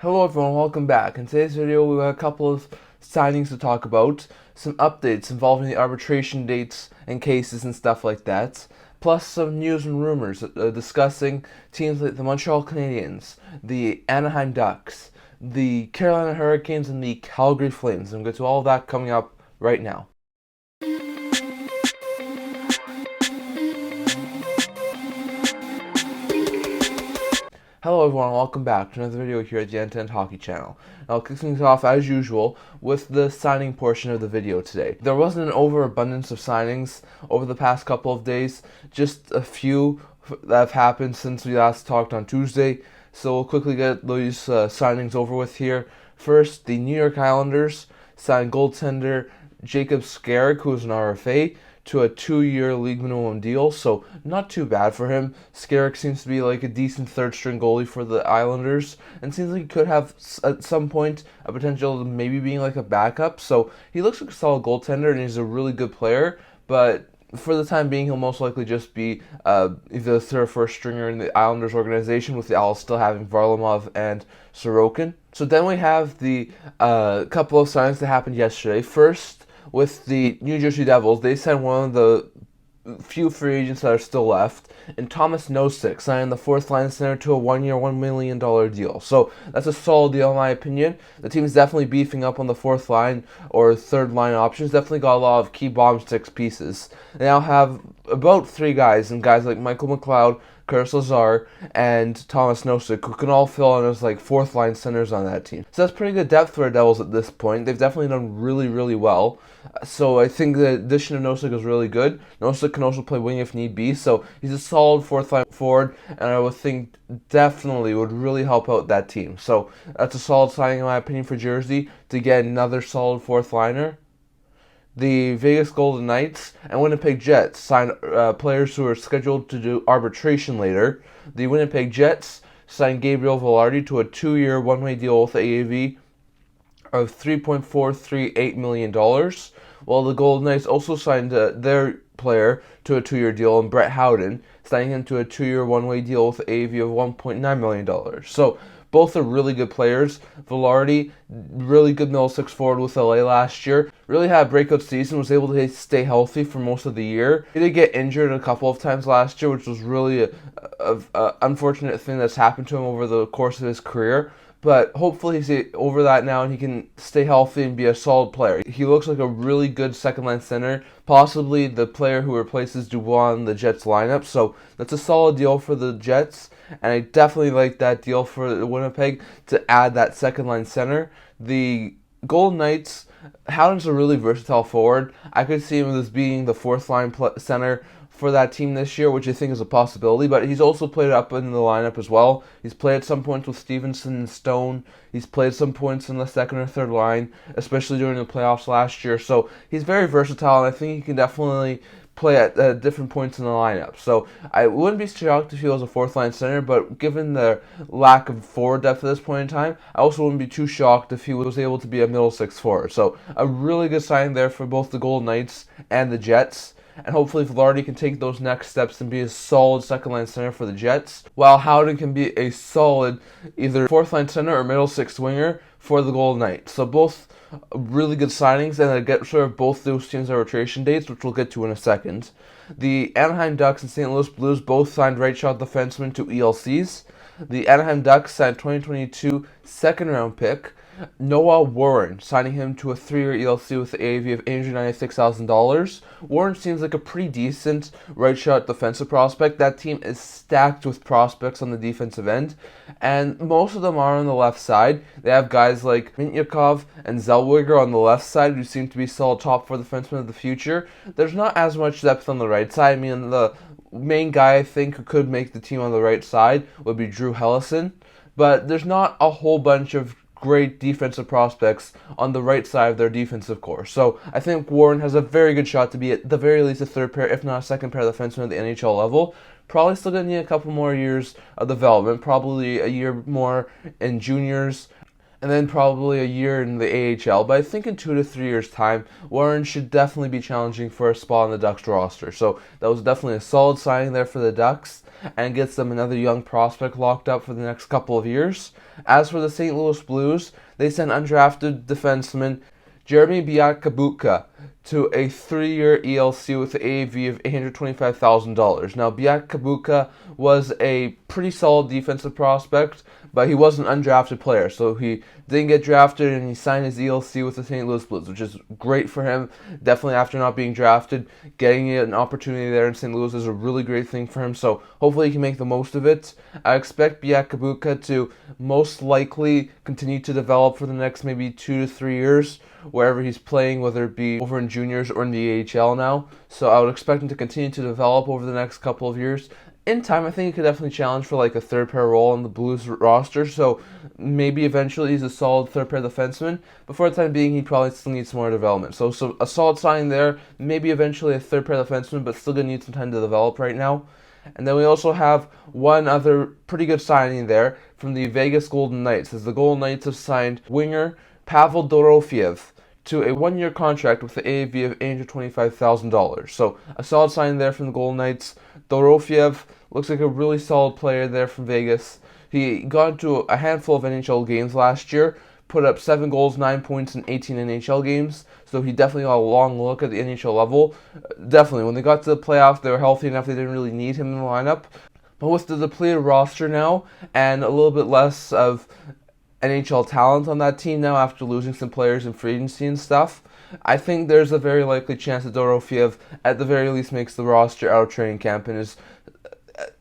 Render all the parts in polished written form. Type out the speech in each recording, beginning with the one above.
Hello everyone, welcome back. In today's video we have a couple of signings to talk about, some updates involving the arbitration dates and cases and stuff like that, plus some news and rumors discussing teams like the Montreal Canadiens, the Anaheim Ducks, the Carolina Hurricanes, and the Calgary Flames. And we'll get to all of that coming up right now. Hello everyone, welcome back to another video here at the End Hockey channel. I'll kick things off as usual with the signing portion of the video today. There wasn't an overabundance of signings over the past couple of days, just a few that have happened since we last talked on Tuesday, so we'll quickly get those signings over with here. First, the New York Islanders signed goaltender Jacob Skarek, who is an RFA, to a 2-year league minimum deal, so not too bad for him. Skarek seems to be like a decent third-string goalie for the Islanders, and seems like he could have at some point a potential of maybe being like a backup. So he looks like a solid goaltender, and he's a really good player, but for the time being, he'll most likely just be either third or first stringer in the Islanders organization, with the Isles still having Varlamov and Sorokin. So then we have the couple of signings that happened yesterday. First, with the New Jersey Devils, they signed one of the few free agents that are still left, and Thomas Nosek signing the fourth line center to a 1-year, $1 million deal. So that's a solid deal in my opinion. The team is definitely beefing up on the fourth line or third line options. Definitely got a lot of key bomb sticks pieces. They now have about 3 guys, and guys like Michael McLeod, Curtis Lazar, and Thomas Nosek, who can all fill in as like fourth line centers on that team. So that's pretty good depth for the Devils at this point. They've definitely done really, really well. So I think the addition of Nosek is really good. Nosek can also play wing if need be, so he's a solid fourth line forward, and I would think definitely would really help out that team. So that's a solid signing in my opinion for Jersey to get another solid fourth liner. The Vegas Golden Knights and Winnipeg Jets signed players who are scheduled to do arbitration later. The Winnipeg Jets signed Gabriel Vilardi to a 2-year one-way deal with AAV of $3.438 million, while the Golden Knights also signed their player to a 2-year deal, and Brett Howden, signing him to a 2-year one-way deal with AAV of $1.9 million. So both are really good players. Vilardi, really good middle six forward with LA last year. Really had a breakout season, was able to stay healthy for most of the year. He did get injured a couple of times last year, which was really a unfortunate thing that's happened to him over the course of his career. But hopefully he's over that now and he can stay healthy and be a solid player. He looks like a really good second-line center, possibly the player who replaces Dubois in the Jets lineup. So that's a solid deal for the Jets, and I definitely like that deal for Winnipeg to add that second-line center. The Golden Knights, Howden's a really versatile forward. I could see him as being the fourth-line center for that team this year, which I think is a possibility, but he's also played up in the lineup as well. He's played at some points with Stevenson and Stone. He's played some points in the second or third line, especially during the playoffs last year. So he's very versatile, and I think he can definitely play at different points in the lineup. So I wouldn't be shocked if he was a fourth line center, but given the lack of forward depth at this point in time, I also wouldn't be too shocked if he was able to be a middle six forward. So a really good signing there for both the Golden Knights and the Jets. And hopefully Vilardi can take those next steps and be a solid second-line center for the Jets, while Howden can be a solid either fourth-line center or middle six winger for the Golden Knights. So both really good signings, and I get sort of both those teams' arbitration dates, which we'll get to in a second. The Anaheim Ducks and St. Louis Blues both signed right-shot defensemen to ELCs. The Anaheim Ducks signed 2022 second-round pick Noah Warren, signing him to a 3-year ELC with the AAV of $896,000. Warren seems like a pretty decent right-shot defensive prospect. That team is stacked with prospects on the defensive end, and most of them are on the left side. They have guys like Mintyukov and Zellweger on the left side, who seem to be solid top 4 defensemen of the future. There's not as much depth on the right side. I mean, the main guy I think who could make the team on the right side would be Drew Hellison, but there's not a whole bunch of great defensive prospects on the right side of their defensive core. So I think Warren has a very good shot to be at the very least a third pair, if not a second pair of defensemen at the NHL level. Probably still going to need a couple more years of development, probably a year more in juniors, and then probably a year in the AHL. But I think in 2 to 3 years' time, Warren should definitely be challenging for a spot on the Ducks roster. So that was definitely a solid signing there for the Ducks, and gets them another young prospect locked up for the next couple of years. As for the St. Louis Blues, they sent undrafted defenseman Jeremy Biakabuka to a 3-year ELC with an AAV of $825,000. Now, Biakabuka was a pretty solid defensive prospect, but he was an undrafted player, so he didn't get drafted, and he signed his ELC with the St. Louis Blues, which is great for him. Definitely after not being drafted, getting an opportunity there in St. Louis is a really great thing for him, so hopefully he can make the most of it. I expect Biakabuka to most likely continue to develop for the next maybe 2 to 3 years, wherever he's playing, whether it be over in juniors or in the AHL now. So I would expect him to continue to develop over the next couple of years. In time, I think he could definitely challenge for like a third pair role on the Blues roster, so maybe eventually he's a solid third pair defenseman, but for the time being, he probably still needs some more development. So a solid signing there, maybe eventually a third pair defenseman, but still going to need some time to develop right now. And then we also have one other pretty good signing there from the Vegas Golden Knights, as the Golden Knights have signed winger Pavel Dorofeyev to a 1-year contract with the AAV of $825,000. So a solid sign there from the Golden Knights. Dorofeyev looks like a really solid player there from Vegas. He got into a handful of NHL games last year, put up 7 goals, 9 points in 18 NHL games, so he definitely got a long look at the NHL level. Definitely, when they got to the playoffs, they were healthy enough, they didn't really need him in the lineup. But with the depleted roster now, and a little bit less of NHL talent on that team now after losing some players in free agency and stuff, I think there's a very likely chance that Dorofeyev at the very least makes the roster out of training camp and is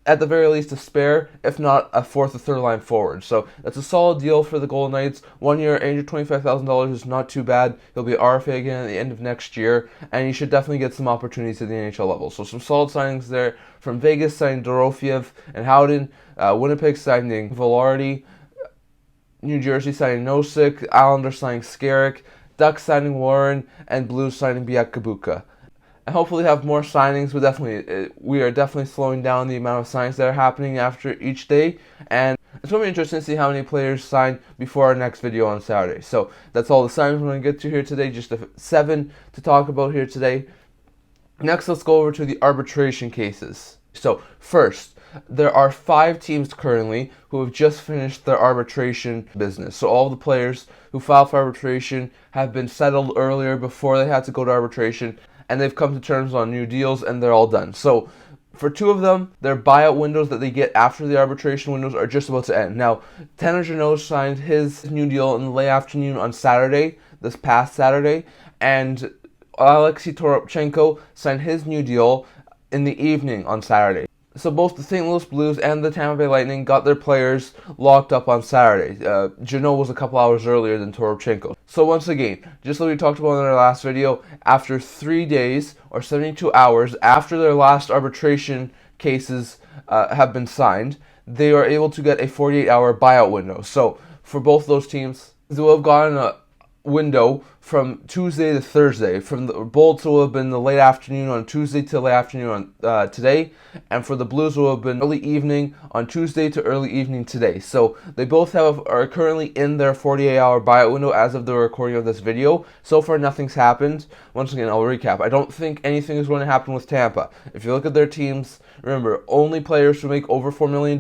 at the very least a spare, if not a fourth or third line forward. So that's a solid deal for the Golden Knights. 1 year, $825,000 is not too bad. He'll be RFA again at the end of next year, and he should definitely get some opportunities at the NHL level. So some solid signings there from Vegas, signing Dorofeyev and Howden, Winnipeg signing Velarde, New Jersey signing Nosek, Islanders signing Skarek, Ducks signing Warren, and Blues signing Biakabuka. And hopefully have more signings. We are definitely slowing down the amount of signings that are happening after each day, and it's going to be interesting to see how many players sign before our next video on Saturday. So that's all the signings we're going to get to here today, just 7 to talk about here today. Next, let's go over to the arbitration cases. So first, there are 5 teams currently who have just finished their arbitration business. So all the players who filed for arbitration have been settled earlier before they had to go to arbitration, and they've come to terms on new deals, and they're all done. So for 2 of them, their buyout windows that they get after the arbitration windows are just about to end. Now, Tanner Jeannot signed his new deal in the late afternoon on Saturday, this past Saturday, and Alexei Toropchenko signed his new deal in the evening on Saturday. So both the St. Louis Blues and the Tampa Bay Lightning got their players locked up on Saturday. Jeannot was a couple hours earlier than Toropchenko. So once again, just like we talked about in our last video, after 3 days or 72 hours after their last arbitration cases have been signed, they are able to get a 48-hour buyout window. So for both those teams, they will have gotten a window from Tuesday to Thursday. From the Bolts will have been the late afternoon on Tuesday to late afternoon on today, and for the Blues will have been early evening on Tuesday to early evening today. So they both are currently in their 48-hour buyout window as of the recording of this video. So far, nothing's happened. Once again, I'll recap. I don't think anything is going to happen with Tampa. If you look at their teams, remember, only players who make over $4 million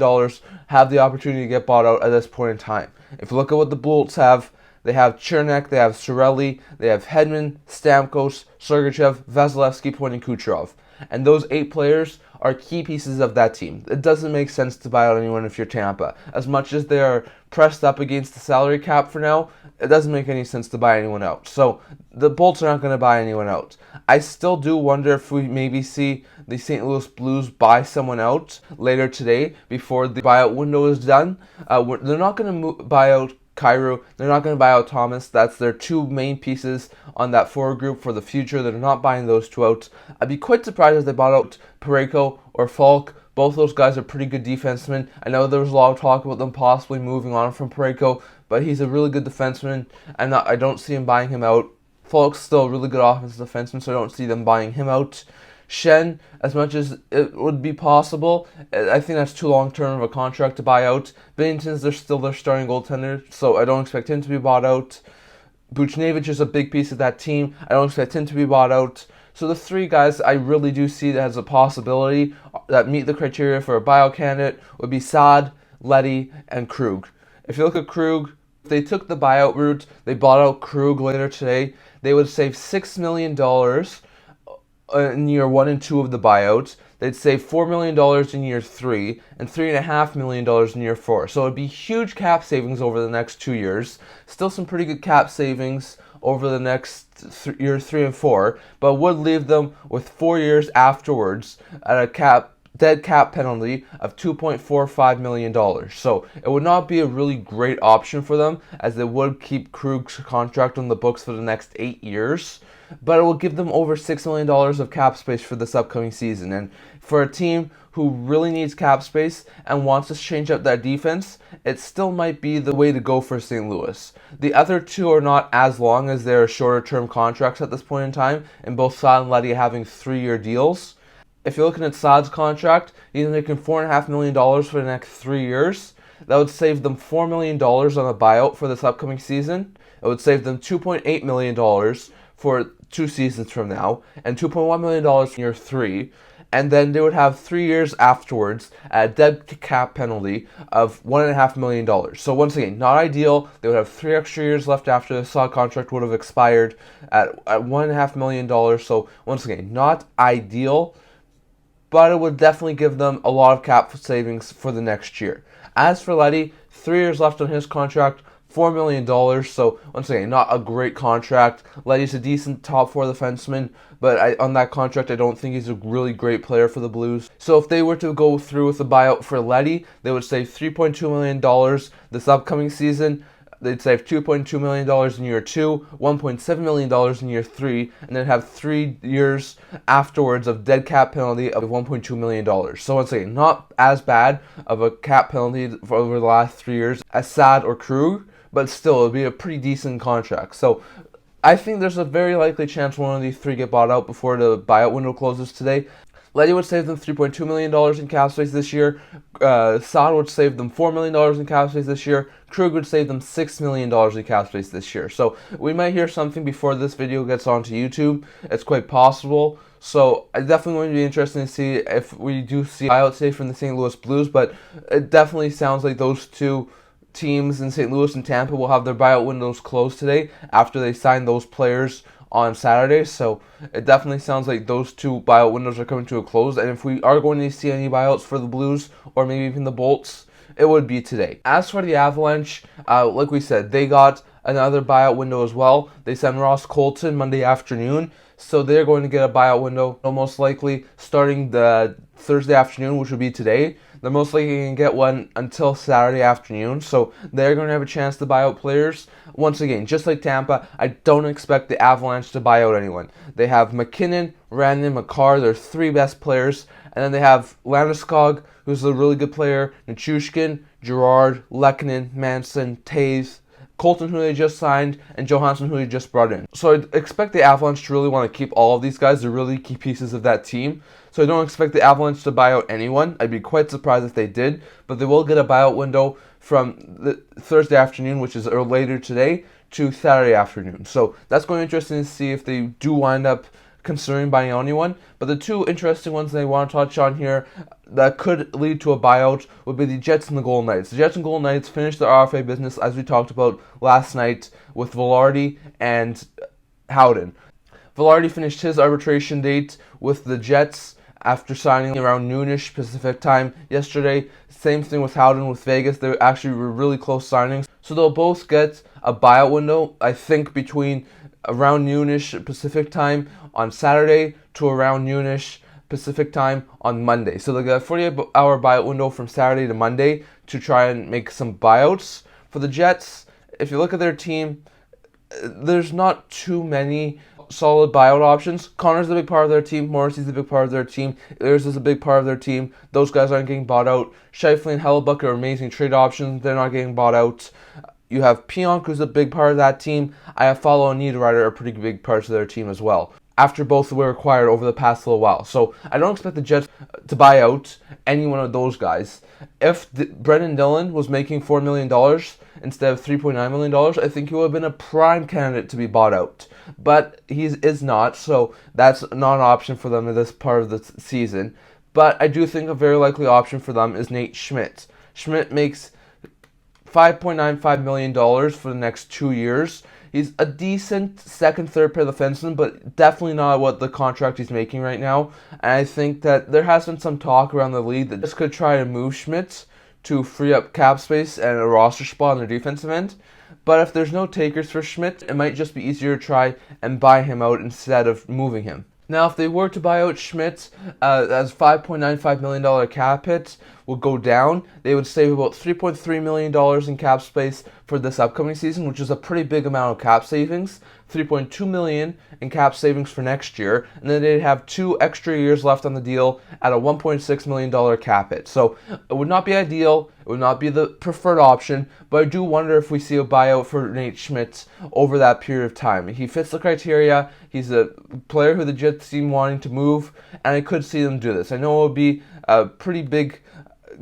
have the opportunity to get bought out at this point in time. If you look at what the Bolts have, they have Chernak, they have Cirelli, they have Hedman, Stamkos, Sergachev, Vasilevsky, Point, and Kucherov. And those 8 players are key pieces of that team. It doesn't make sense to buy out anyone if you're Tampa. As much as they are pressed up against the salary cap for now, it doesn't make any sense to buy anyone out. So the Bolts are not going to buy anyone out. I still do wonder if we maybe see the St. Louis Blues buy someone out later today before the buyout window is done. They're not going to buy out Cairo. They're not going to buy out Thomas. That's their 2 main pieces on that forward group for the future. They're not buying those 2 out. I'd be quite surprised if they bought out Parayko or Falk. Both those guys are pretty good defensemen. I know there was a lot of talk about them possibly moving on from Parayko, but he's a really good defenseman, and I don't see him buying him out. Falk's still a really good offensive defenseman, so I don't see them buying him out. Shen, as much as it would be possible, I think that's too long-term of a contract to buy out. Binnington's still their starting goaltender, so I don't expect him to be bought out. Buchnevich is a big piece of that team. I don't expect him to be bought out. So the three guys I really do see that as a possibility that meet the criteria for a buyout candidate would be Saad, Leddy, and Krug. If you look at Krug, if they took the buyout route, they bought out Krug later today, they would save $6 million in year 1 and 2 of the buyout. They'd save $4 million in year 3 and $3.5 million in year 4. So it'd be huge cap savings over the next 2 years. Still some pretty good cap savings over the next year 3 and 4, but would leave them with 4 years afterwards at a dead cap penalty of $2.45 million. So it would not be a really great option for them, as they would keep Krug's contract on the books for the next 8 years. But it will give them over $6 million of cap space for this upcoming season. And for a team who really needs cap space and wants to change up that defense, it still might be the way to go for St. Louis. The other two are not as long, as they're shorter term contracts at this point in time, and both Saad and Leddy having 3-year deals. If you're looking at Saad's contract, he's making $4.5 million for the next 3 years. That would save them $4 million on a buyout for this upcoming season. It would save them $2.8 million for 2 seasons from now, and $2.1 million for year 3. And then they would have 3 years afterwards at a dead cap penalty of $1.5 million. So once again, not ideal. They would have 3 extra years left after the Saad contract would have expired at $1.5 million. So once again, not ideal, but it would definitely give them a lot of cap savings for the next year. As for Leddy, 3 years left on his contract, $4 million, so once again, not a great contract. Leddy's a decent top 4 defenseman, but on that contract, I don't think he's a really great player for the Blues. So if they were to go through with the buyout for Leddy, they would save $3.2 million this upcoming season. They'd save $2.2 million in year 2, $1.7 million in year 3, and then have 3 years afterwards of dead cap penalty of $1.2 million. So once again, not as bad of a cap penalty for over the last 3 years as Saad or Krug, but still, it would be a pretty decent contract. So I think there's a very likely chance one of these 3 get bought out before the buyout window closes today. Leddy would save them $3.2 million in cap space this year. Saad would save them $4 million in cap space this year. Krug would save them $6 million in cap space this year. So we might hear something before this video gets onto YouTube. It's quite possible. So it's definitely going to be interesting to see if we do see a buyout today from the St. Louis Blues. But it definitely sounds like those two teams in St. Louis and Tampa will have their buyout windows closed today after they sign those players on Saturday. So it definitely sounds like those 2 buyout windows are coming to a close, and if we are going to see any buyouts for the Blues or maybe even the Bolts, it would be today. As for the Avalanche, like we said, they got another buyout window as well. They sent Ross Colton Monday afternoon, so they're going to get a buyout window most likely starting the Thursday afternoon, which would be today. They're most likely going to get one until Saturday afternoon, so they're going to have a chance to buy out players. Once again, just like Tampa, I don't expect the Avalanche to buy out anyone. They have McKinnon, Rantanen, Makar, their 3 best players, and then they have Landeskog, who's a really good player, Nichushkin, Girard, Lehkonen, Manson, Taves, Colton, who they just signed, and Johansson, who they just brought in. So I expect the Avalanche to really want to keep all of these guys. They're really key pieces of that team. So I don't expect the Avalanche to buy out anyone. I'd be quite surprised if they did. But they will get a buyout window from the Thursday afternoon, which is later today, to Saturday afternoon. So that's going to be interesting to see if they do wind up considering buying out anyone. But the 2 interesting ones they want to touch on here that could lead to a buyout would be the Jets and the Golden Knights. The Jets and Golden Knights finished their RFA business, as we talked about last night, with Vilardi and Howden. Vilardi finished his arbitration date with the Jets after signing around noonish Pacific time yesterday. Same thing with Howden with Vegas. They actually were really close signings. So they'll both get a buyout window, I think, between around noonish Pacific time on Saturday to around noonish Pacific time on Monday. So they'll get a 48-hour buyout window from Saturday to Monday to try and make some buyouts. For the Jets, if you look at their team, there's not too many solid buyout options. Connor's a big part of their team. Morrissey's a big part of their team. Ayers is a big part of their team. Those guys aren't getting bought out. Scheifele and Hellebuck are amazing trade options. They're not getting bought out. You have Pionk, who's a big part of that team. Iafallo and Niederreiter are pretty big parts of their team as well. after both were acquired over the past little while. So I don't expect the Jets to buy out any one of those guys. If Brendan Dillon was making $4 million instead of $3.9 million, I think he would have been a prime candidate to be bought out. But he is not, so that's not an option for them in this part of the season. But I do think a very likely option for them is Nate Schmidt. Schmidt makes $5.95 million for the next 2 years. He's a decent second, third pair defenseman, but definitely not what the contract he's making right now. And I think that there has been some talk around the league that this could try to move Schmidt to free up cap space and a roster spot on their defensive end. But if there's no takers for Schmidt, it might just be easier to try and buy him out instead of moving him. Now, if they were to buy out Schmidt, as $5.95 million cap hit would go down, they would save about $3.3 million in cap space for this upcoming season, which is a pretty big amount of cap savings. $3.2 million in cap savings for next year, and then they'd have 2 extra years left on the deal at a $1.6 million cap hit. So it would not be ideal, it would not be the preferred option, but I do wonder if we see a buyout for Nate Schmidt over that period of time. He fits the criteria, he's a player who the Jets seem wanting to move, and I could see them do this. I know it would be a pretty big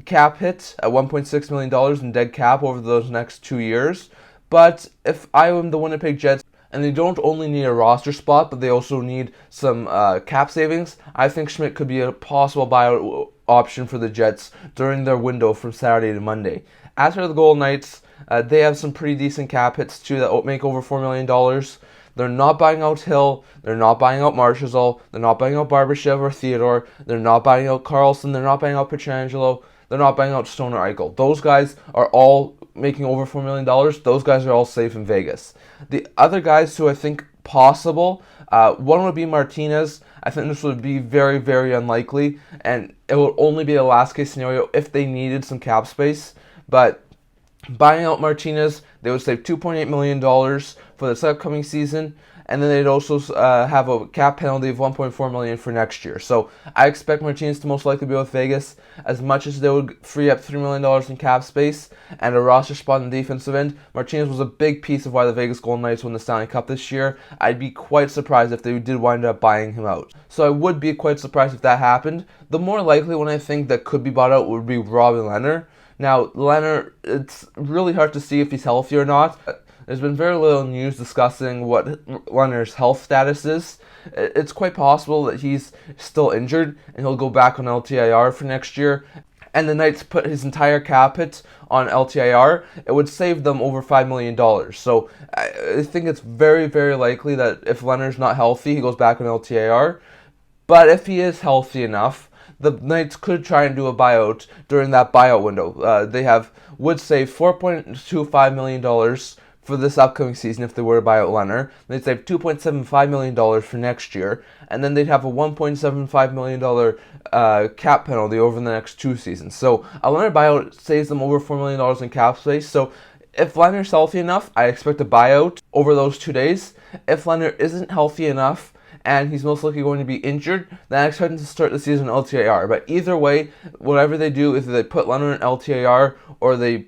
cap hit at $1.6 million in dead cap over those next 2 years, but if I am the Winnipeg Jets, and they don't only need a roster spot, but they also need some cap savings, I think Schmidt could be a possible buyout option for the Jets during their window from Saturday to Monday. As for the Golden Knights, they have some pretty decent cap hits too that make over $4 million. They're not buying out Hill, they're not buying out Marchessault, they're not buying out Barbashev or Theodore, they're not buying out Carlson, they're not buying out Pietrangelo, they're not buying out Stone or Eichel. Those guys are all making over $4 million. Those guys are all safe in Vegas. The other guys who I think possible, one would be Martinez. I think this would be very, very unlikely, and it would only be a last case scenario if they needed some cap space. But buying out Martinez, they would save $2.8 million for this upcoming season, and then they'd also have a cap penalty of $1.4 million for next year. So I expect Martinez to most likely be with Vegas. As much as they would free up $3 million in cap space and a roster spot in the defensive end, Martinez was a big piece of why the Vegas Golden Knights won the Stanley Cup this year. I'd be quite surprised if they did wind up buying him out. So I would be quite surprised if that happened. The more likely one I think that could be bought out would be Robin Lehner. Now, Lehner, it's really hard to see if he's healthy or not. There's been very little news discussing what Lehner's health status is. It's quite possible that he's still injured and he'll go back on LTIR for next year. And the Knights put his entire cap hit on LTIR. It would save them over $5 million. So I think it's very, very likely that if Lehner's not healthy, he goes back on LTIR. But if he is healthy enough, the Knights could try and do a buyout during that buyout window. They would save $4.25 million for this upcoming season if they were to buy out Lehner. They'd save $2.75 million for next year, and then they'd have a $1.75 million cap penalty over the next 2 seasons. So a Lehner buyout saves them over $4 million in cap space. So if Lehner's healthy enough, I expect a buyout over those 2 days. If Lehner isn't healthy enough, and he's most likely going to be injured, then I expect him to start the season on LTIR. But either way, whatever they do, either they put Lehner in LTIR or they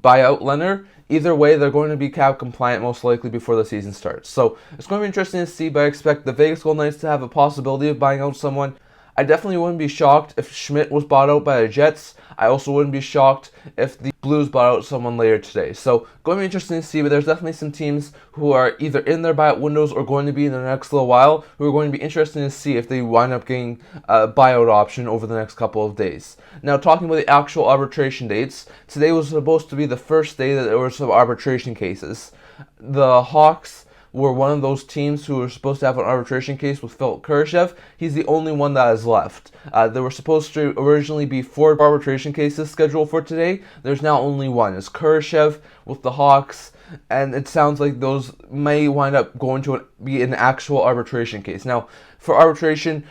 buy out Lehner, either way, they're going to be cap compliant most likely before the season starts. So it's going to be interesting to see, but I expect the Vegas Golden Knights to have a possibility of buying out someone. I definitely wouldn't be shocked if Schmidt was bought out by the Jets. I also wouldn't be shocked if the Blues bought out someone later today. So going to be interesting to see, but there's definitely some teams who are either in their buyout windows or going to be in the next little while who are going to be interesting to see if they wind up getting a buyout option over the next couple of days. Now, talking about the actual arbitration dates, today was supposed to be the first day that there were some arbitration cases. The Hawks were one of those teams who were supposed to have an arbitration case with Phil Kurashev. He's the only one that has left. There were supposed to originally be 4 arbitration cases scheduled for today. There's now only one. It's Kurashev with the Hawks, and it sounds like those may wind up going to be an actual arbitration case. Now, for arbitration,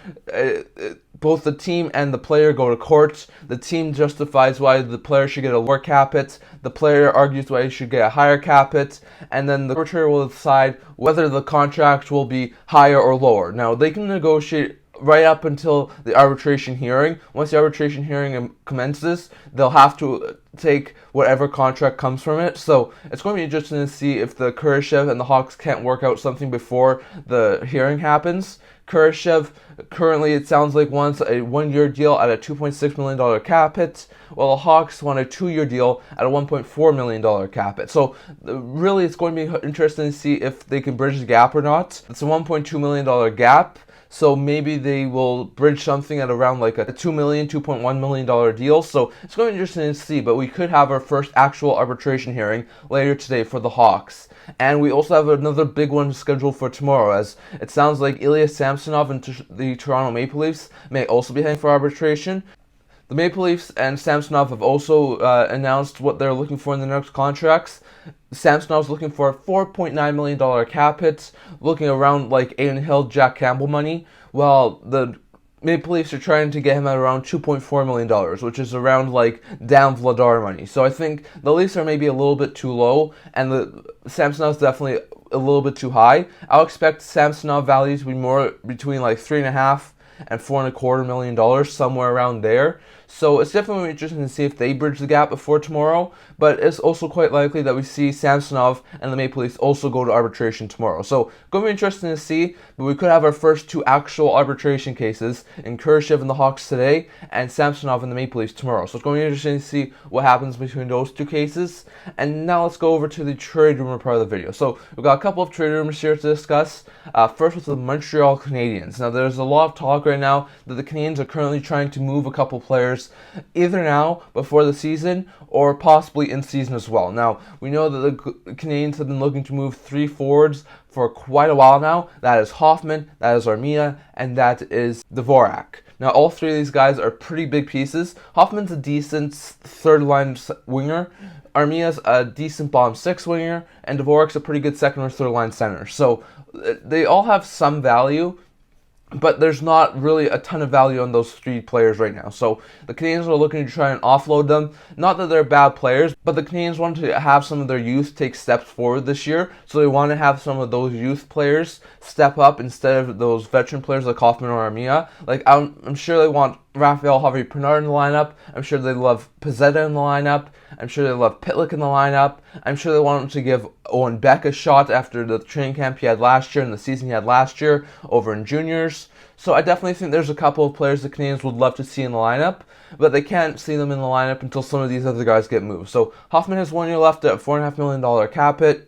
both the team and the player go to court. The team justifies why the player should get a lower cap hit. The player argues why he should get a higher cap hit. And then the arbitrator will decide whether the contract will be higher or lower. Now, they can negotiate right up until the arbitration hearing. Once the arbitration hearing commences, they'll have to take whatever contract comes from it. So it's going to be interesting to see if the Kurashev and the Hawks can't work out something before the hearing happens. Kurashev currently, it sounds like, wants a 1-year deal at a $2.6 million cap hit, while the Hawks want a 2-year deal at a $1.4 million cap hit. So really, it's going to be interesting to see if they can bridge the gap or not. It's a $1.2 million gap. So maybe they will bridge something at around like a $2.1 million deal. So it's going to be interesting to see, but we could have our first actual arbitration hearing later today for the Hawks. And we also have another big one scheduled for tomorrow, as it sounds like Ilya Samsonov and the Toronto Maple Leafs may also be heading for arbitration. The Maple Leafs and Samsonov have also announced what they're looking for in the next contracts. Samsonov's looking for a $4.9 million cap hit, looking around like Aiden Hill, Jack Campbell money, while the Maple Leafs are trying to get him at around $2.4 million, which is around like Dan Vladar money. So I think the Leafs are maybe a little bit too low, and the Samsonov's definitely a little bit too high. I'll expect Samsonov values to be more between like $3.5 and $4.25 million, somewhere around there. So it's definitely interesting to see if they bridge the gap before tomorrow, but it's also quite likely that we see Samsonov and the Maple Leafs also go to arbitration tomorrow. So going to be interesting to see, but we could have our first 2 actual arbitration cases in Kurashev and the Hawks today, and Samsonov and the Maple Leafs tomorrow. So it's going to be interesting to see what happens between those 2 cases. And now let's go over to the trade rumor part of the video. So we've got a couple of trade rumors here to discuss. First with the Montreal Canadiens. Now there's a lot of talk right now that the Canadiens are currently trying to move a couple players either now before the season or possibly in season as well. Now we know that the Canadiens have been looking to move 3 forwards for quite a while now. That is Hoffman, that is Armia, and that is Dvorak. Now all 3 of these guys are pretty big pieces. Hoffman's a decent third line winger, Armia's a decent bottom 6 winger, and Dvorak's a pretty good second or third line center. So they all have some value, but there's not really a ton of value on those 3 players right now. So the Canadiens are looking to try and offload them. Not that they're bad players, but the Canadiens want to have some of their youth take steps forward this year. So they want to have some of those youth players step up instead of those veteran players like Hoffman or Armia. Like I'm sure they want Raphael Harvey-Pinard in the lineup. I'm sure they love Pezzetta in the lineup. I'm sure they love Pitlick in the lineup. I'm sure they want to give Owen Beck a shot after the training camp he had last year and the season he had last year over in juniors. So I definitely think there's a couple of players the Canadiens would love to see in the lineup, but they can't see them in the lineup until some of these other guys get moved. So Hoffman has 1 year left at a $4.5 million cap hit.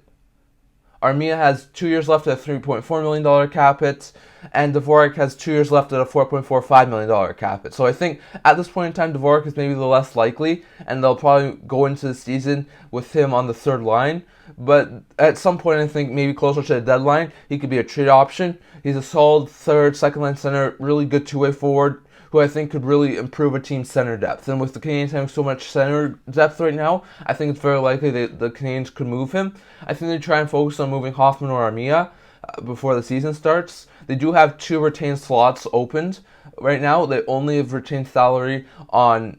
Armia has 2 years left at a $3.4 million cap hit, and Dvorak has 2 years left at a $4.45 million cap hit. So I think at this point in time, Dvorak is maybe the less likely, and they'll probably go into the season with him on the third line. But at some point, I think maybe closer to the deadline, he could be a trade option. He's a solid third, second line center, really good two-way forward, who I think could really improve a team's center depth. And with the Canadiens having so much center depth right now, I think it's very likely that the Canadiens could move him. I think they try and focus on moving Hoffman or Armia before the season starts. They do have 2 retained slots opened right now. They only have retained salary on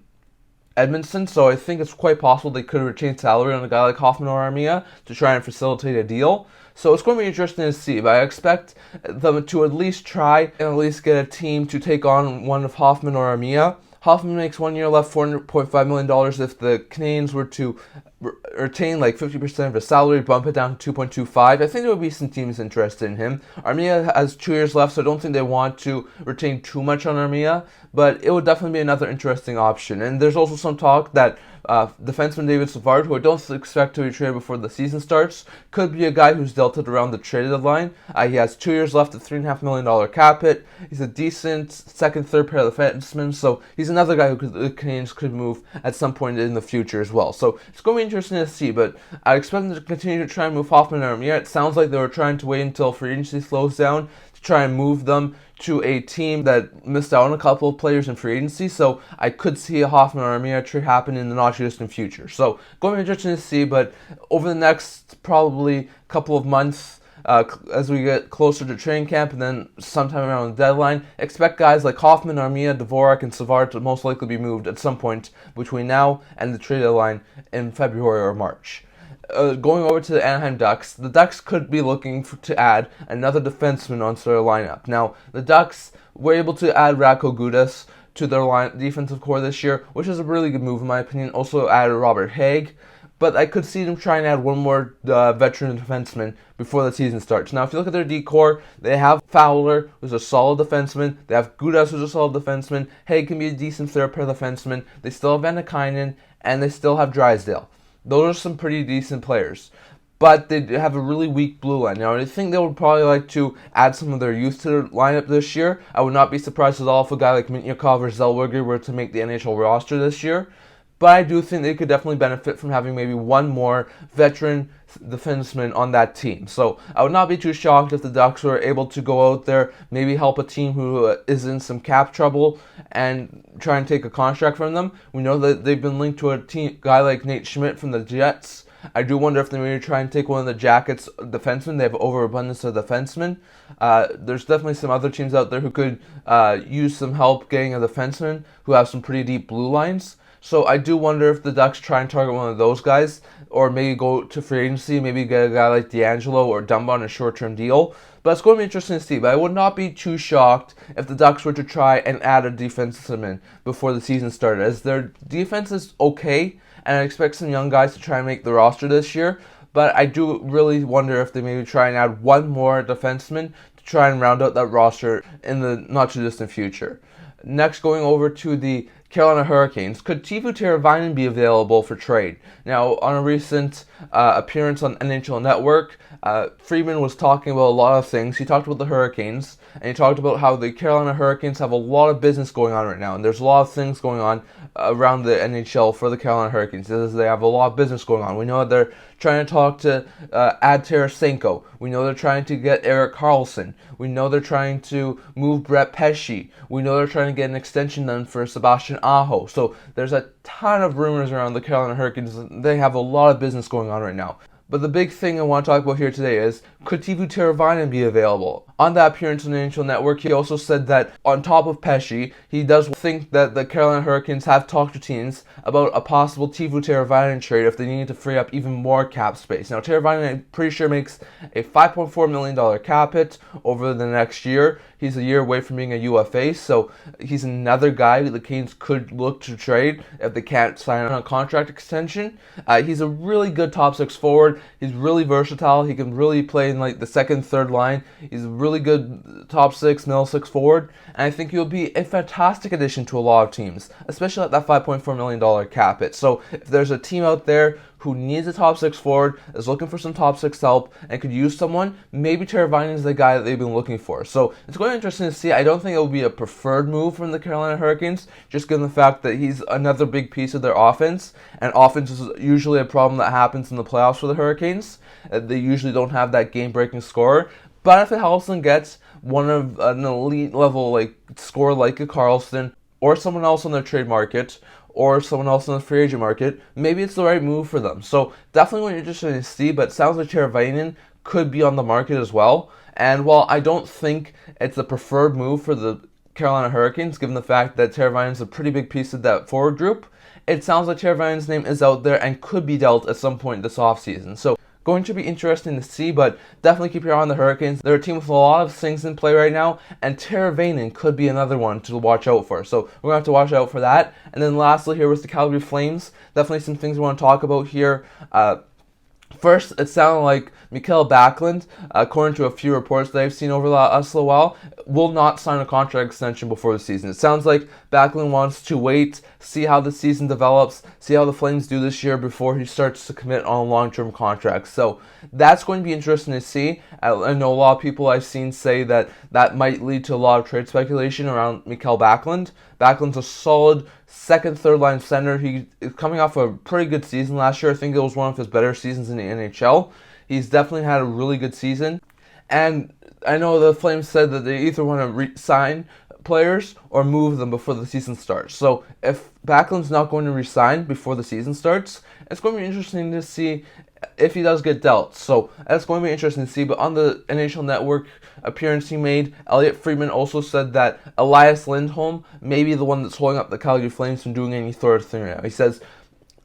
Edmondson, so I think it's quite possible they could retain salary on a guy like Hoffman or Armia to try and facilitate a deal. So it's going to be interesting to see, but I expect them to at least try and at least get a team to take on one of Hoffman or Armia. Hoffman makes 1 year left, $4.5 million. If the Canadiens were to retain like 50% of his salary, bump it down to 2.25, I think there would be some teams interested in him. Armia has 2 years left, so I don't think they want to retain too much on Armia, but it would definitely be another interesting option. And there's also some talk that defenseman David Savard, who I don't expect to be traded before the season starts, could be a guy who's dealt it around the trade deadline. He has 2 years left at $3.5 million cap hit. He's a decent second, third pair of defensemen, so he's another guy who the Canadiens could move at some point in the future as well. So it's going to be interesting to see, but I expect them to continue to try and move Hoffman and Armia. It sounds like they were trying to wait until free agency slows down to try and move them to a team that missed out on a couple of players in free agency, so I could see a Hoffman or Armia trade happen in the not too distant future. So going to be interesting to see, but over the next probably couple of months, as we get closer to training camp and then sometime around the deadline, expect guys like Hoffman, Armia, Dvorak, and Savard to most likely be moved at some point between now and the trade deadline in February or March. going over to the Anaheim Ducks, the Ducks could be looking to add another defenseman onto their lineup. Now, the Ducks were able to add Radko Gudas to their defensive core this year, which is a really good move in my opinion. Also added Robert Haig, but I could see them try and add one more veteran defenseman before the season starts. Now, if you look at their D-core, they have Fowler, who's a solid defenseman. They have Gudas, who's a solid defenseman. Haig can be a decent third-pair defenseman. They still have Vainikainen, and they still have Drysdale. Those are some pretty decent players. But they have a really weak blue line. Now, I think they would probably like to add some of their youth to their lineup this year. I would not be surprised at all if a guy like Mintyukov or Zellweger were to make the NHL roster this year. But I do think they could definitely benefit from having maybe one more veteran defenseman on that team. So I would not be too shocked if the Ducks were able to go out there, maybe help a team who is in some cap trouble and try and take a contract from them. We know that they've been linked to a guy like Nate Schmidt from the Jets. I do wonder if they maybe try and take one of the Jackets defensemen. They have overabundance of defensemen. There's definitely some other teams out there who could use some help getting a defenseman who have some pretty deep blue lines. So I do wonder if the Ducks try and target one of those guys, or maybe go to free agency, maybe get a guy like D'Angelo or Dumba on a short-term deal. But it's going to be interesting to see. But I would not be too shocked if the Ducks were to try and add a defenseman before the season started, as their defense is okay, and I expect some young guys to try and make the roster this year. But I do really wonder if they maybe try and add one more defenseman to try and round out that roster in the not-too-distant future. Next, going over to the Carolina Hurricanes. Could Teuvo Teravainen be available for trade? Now, on a recent appearance on NHL Network, Friedman was talking about a lot of things. He talked about the Hurricanes, and he talked about how the Carolina Hurricanes have a lot of business going on right now, and there's a lot of things going on around the NHL for the Carolina Hurricanes. They have a lot of business going on. We know that they're trying to talk to add Tarasenko. We know they're trying to get Erik Karlsson. We know they're trying to move Brett Pesce. We know they're trying to get an extension done for Sebastian Aho. So there's a ton of rumors around the Carolina Hurricanes. They have a lot of business going on right now. But the big thing I want to talk about here today is, could Teuvo Teravainen be available? On that appearance on the NHL Network, he also said that on top of Pesce, he does think that the Carolina Hurricanes have talked to teams about a possible Teuvo Teravainen trade if they needed to free up even more cap space. Now, Teravainen, I'm pretty sure, makes a $5.4 million cap hit over the next year. He's a year away from being a UFA, so he's another guy the Canes could look to trade if they can't sign on a contract extension. He's a really good top six forward. He's really versatile. He can really play in like the second, third line. He's a really good top six, middle six forward, and I think he'll be a fantastic addition to a lot of teams, especially at that $5.4 million cap hit. So if there's a team out there who needs a top six forward, is looking for some top six help, and could use someone, maybe Teravainen is the guy that they've been looking for. So it's going to be interesting to see. I don't think it will be a preferred move from the Carolina Hurricanes, just given the fact that he's another big piece of their offense, and offense is usually a problem that happens in the playoffs for the Hurricanes. They usually don't have that game-breaking scorer. But if it helps them get one of an elite level like scorer like a Karlsson, or someone else on their trade market, or someone else in the free agent market, maybe it's the right move for them. So definitely what you're interested to see, but it sounds like Teravainen could be on the market as well. And while I don't think it's the preferred move for the Carolina Hurricanes, given the fact that Teravainen is a pretty big piece of that forward group, it sounds like Teravainen's name is out there and could be dealt at some point this offseason. So going to be interesting to see, but definitely keep your eye on the Hurricanes. They're a team with a lot of things in play right now, and Teravainen could be another one to watch out for. So we're going to have to watch out for that. And then lastly here was the Calgary Flames. Definitely some things we want to talk about here. First, it sounded like Mikael Backlund, according to a few reports that I've seen over the last little while, will not sign a contract extension before the season. It sounds like Backlund wants to wait, see how the season develops, see how the Flames do this year before he starts to commit on a long-term contract. So that's going to be interesting to see. I know a lot of people I've seen say that that might lead to a lot of trade speculation around Mikael Backlund. Backlund's a solid second, third line center. He is coming off a pretty good season last year. I think it was one of his better seasons in the NHL. He's definitely had a really good season. And I know the Flames said that they either want to re-sign players or move them before the season starts. So if Backlund's not going to re-sign before the season starts, it's going to be interesting to see if he does get dealt. So that's going to be interesting to see. But on the NHL Network appearance he made, Elliot Friedman also said that Elias Lindholm may be the one that's holding up the Calgary Flames from doing any third thing right now. He says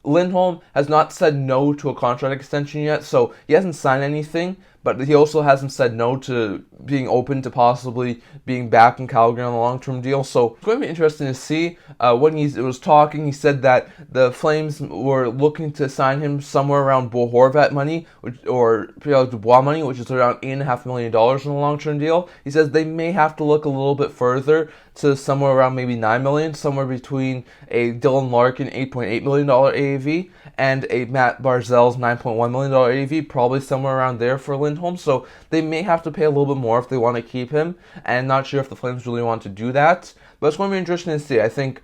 Lindholm has not said no to a contract extension yet, so he hasn't signed anything, but he also hasn't said no to being open to possibly being back in Calgary on a long-term deal. So it's going to be interesting to see. When he was talking, he said that the Flames were looking to sign him somewhere around Bo Horvat money, or Pierre Dubois money, which is around $8.5 million in a long-term deal. He says they may have to look a little bit further to somewhere around maybe $9 million, somewhere between a Dylan Larkin $8.8 million AAV and a Matt Barzal's $9.1 million AAV, probably somewhere around there for Lindholm. So they may have to pay a little bit more if they want to keep him, and not sure if the Flames really want to do that. But it's going to be interesting to see. I think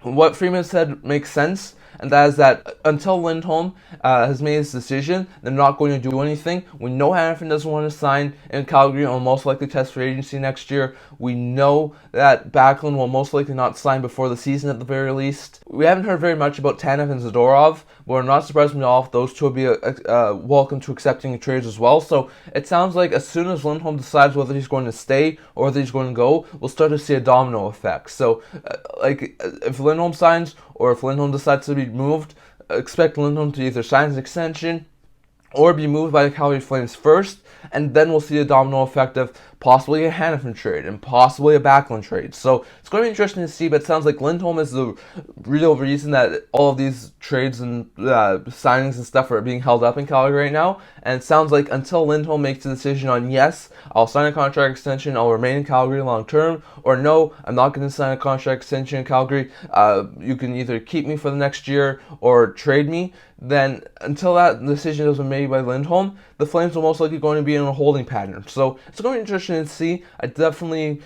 what Freeman said makes sense, and that is that until Lindholm has made his decision, they're not going to do anything. We know Anaheim doesn't want to sign in Calgary and will most likely test for agency next year. We know that Backlund will most likely not sign before the season at the very least. We haven't heard very much about Tanev and Zadorov, but we're not surprised at all if those two will be welcome to accepting trades as well. So it sounds like as soon as Lindholm decides whether he's going to stay or whether he's going to go, we'll start to see a domino effect. So if Lindholm signs or if Lindholm decides to be moved, expect Lindholm to either sign his extension or be moved by the Calgary Flames first, and then we'll see a domino effect of possibly a Anaheim trade and possibly a Backlund trade. So it's going to be interesting to see, but it sounds like Lindholm is the real reason that all of these trades and signings and stuff are being held up in Calgary right now. And it sounds like until Lindholm makes a decision on yes, I'll sign a contract extension, I'll remain in Calgary long term, or no, I'm not going to sign a contract extension in Calgary, you can either keep me for the next year or trade me, then until that decision has been made by Lindholm, the Flames are most likely going to be in a holding pattern. So it's going to be interesting to see. I definitely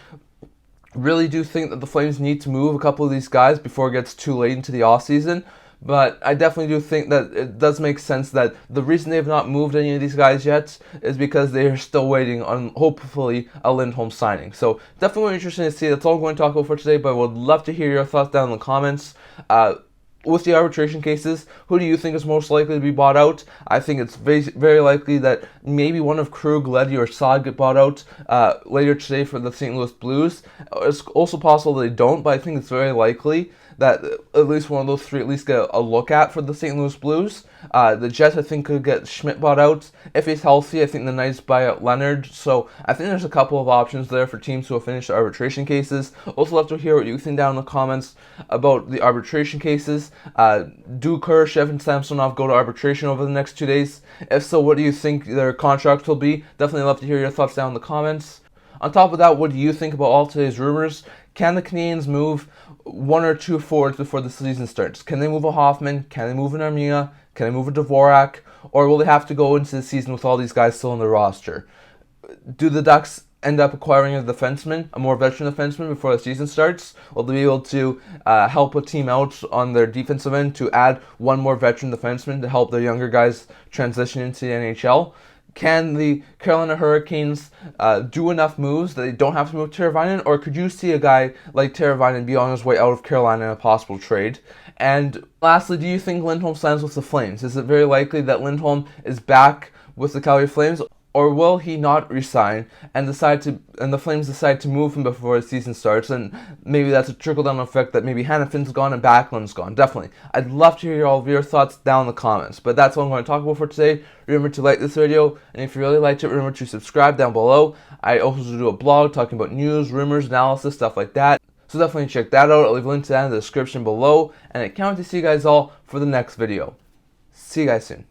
really do think that the Flames need to move a couple of these guys before it gets too late into the offseason. But I definitely do think that it does make sense that the reason they have not moved any of these guys yet is because they are still waiting on, hopefully, a Lindholm signing. So definitely interesting to see. That's all I'm going to talk about for today, but I would love to hear your thoughts down in the comments. With the arbitration cases, who do you think is most likely to be bought out? I think it's very likely that maybe one of Krug, Leddy, or Saad get bought out later today for the St. Louis Blues. It's also possible they don't, but I think it's very likely that at least one of those three at least get a look at for the St. Louis Blues. The Jets, I think, could get Schmidt bought out. If he's healthy, I think the Knights buy out Leonard. So I think there's a couple of options there for teams who have finished the arbitration cases. Also love to hear what you think down in the comments about the arbitration cases. Do Kurashev and Samsonov go to arbitration over the next 2 days? If so, what do you think their contracts will be? Definitely love to hear your thoughts down in the comments. On top of that, what do you think about all today's rumors? Can the Canadiens move one or two forwards before the season starts? Can they move a Hoffman? Can they move an Armia? Can they move a Dvorak? Or will they have to go into the season with all these guys still on the roster? Do the Ducks end up acquiring a defenseman, a more veteran defenseman, before the season starts? Will they be able to help a team out on their defensive end to add one more veteran defenseman to help their younger guys transition into the NHL? Can the Carolina Hurricanes do enough moves that they don't have to move Teravainen? Or could you see a guy like Teravainen be on his way out of Carolina in a possible trade? And lastly, do you think Lindholm signs with the Flames? Is it very likely that Lindholm is back with the Calgary Flames? Or will he not resign and the Flames decide to move him before the season starts? And maybe that's a trickle-down effect that maybe Hanafin's gone and Backlund's gone. Definitely. I'd love to hear all of your thoughts down in the comments. But that's all I'm going to talk about for today. Remember to like this video, and if you really liked it, remember to subscribe down below. I also do a blog talking about news, rumors, analysis, stuff like that. So definitely check that out. I'll leave a link to that in the description below. And I can't wait to see you guys all for the next video. See you guys soon.